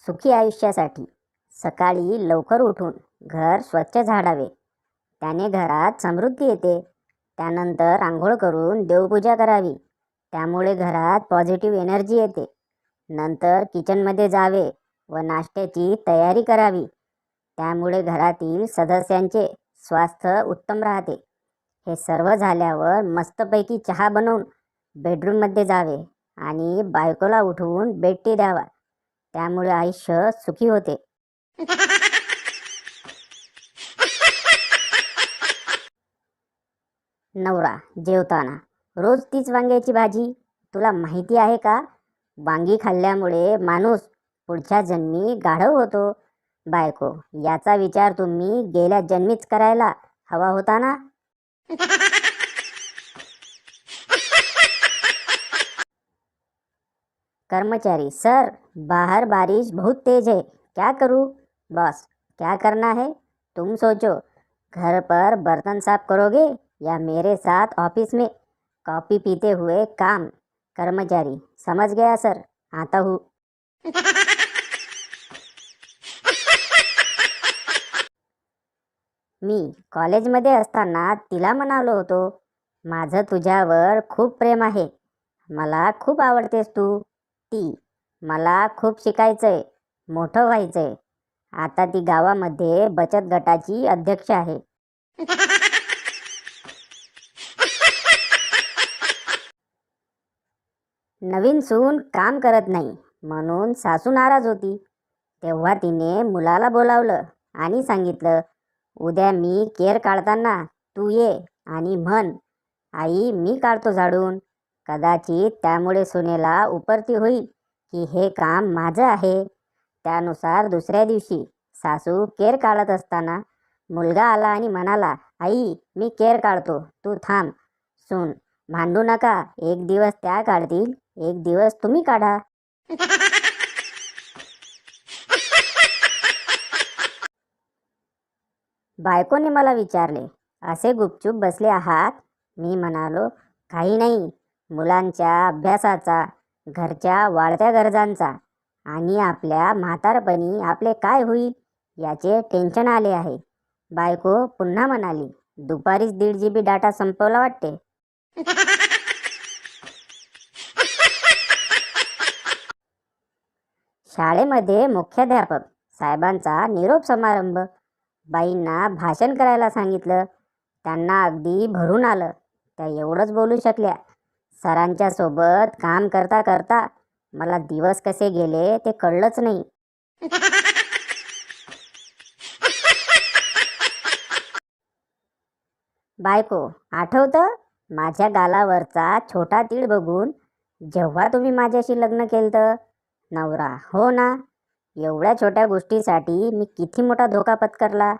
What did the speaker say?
सुखी आयुष्यासाठी सकाळी लवकर उठून घर स्वच्छ झाडावे, त्याने घरात समृद्धी येते. त्यानंतर आंघोळ करून देवपूजा करावी, त्यामुळे घरात पॉझिटिव्ह एनर्जी येते. नंतर किचनमध्ये जावे व नाश्त्याची तयारी करावी, त्यामुळे घरातील सदस्यांचे स्वास्थ्य उत्तम राहते. हे सर्व झाल्यावर मस्तपैकी चहा बनवून बेडरूममध्ये जावे आणि बायकोला उठवून बेड टी द्यावा, त्यामुळे आयुष्य सुखी होते. नवरा जेवताना रोज तीच वांग्याची भाजी. तुला माहिती आहे का, वांगी खाल्ल्यामुळे माणूस पुढच्या जन्मी गाढव होतो. बायको, याचा विचार तुम्ही गेल्या जन्मीच करायला हवा होता ना. कर्मचारी, सर बाहर बारिश बहुत तेज है, क्या करूँ? बॉस, क्या करना है तुम सोचो, घर पर बर्तन साफ करोगे या मेरे साथ ऑफिस में कॉफ़ी पीते हुए काम? कर्मचारी, समझ गया सर, आता हूँ. मी कॉलेजमध्ये असताना तिला म्हणालो होतो, माझं तुझ्यावर खूप प्रेम आहे, मला खूप आवडतेस तू. ती, मला खूप शिकायचंय, मोठं व्हायचंय. आता ती गावामध्ये बचत गटाची अध्यक्ष आहे. नवीन सून काम करत नाही म्हणून सासू नाराज होती. तेव्हा तिने मुलाला बोलावलं आणि सांगितलं, उद्या मी केर काढताना तू ये आणि म्हण, आई मी काढतो झाडून. कदाचित त्यामुळे सुनेला उपरती होईल की हे काम माझं आहे. त्यानुसार दुसऱ्या दिवशी सासू केर काढत असताना मुलगा आला आणि म्हणाला, आई मी केर काढतो, तू थांब. सून, भांडू नका, एक दिवस त्या काढतील, एक दिवस तुम्ही काढा. बायकोने मला विचारले, असे गुपचूप बसले आहात? मी म्हणालो, काही नाही, मुलांच्या अभ्यासाचा, घरच्या वाढत्या गरजांचा आणि आपल्या म्हातारपणी आपले काय होईल याचे टेन्शन आले आहे. बायको पुन्हा म्हणाली, दुपारीच 1.5 GB डाटा संपवला वाटते. शाळेमध्ये मुख्याध्यापक साहेबांचा निरोप समारंभ. बाईंना भाषण करायला सांगितलं. त्यांना अगदी भरून आलं. त्या एवढंच बोलू शकल्या. सरांच्या सोबत काम करता करता मला दिवस कसे गेले ते कळलंच नाही. बायको, आठवतं माझ्या गालावरचा छोटा तीळ बघून जेव्हा तुम्ही माझ्याशी लग्न केलं? नवरा, हो ना, एवढ्या छोट्या गोष्टीसाठी मी किती मोठा धोका पत्करला.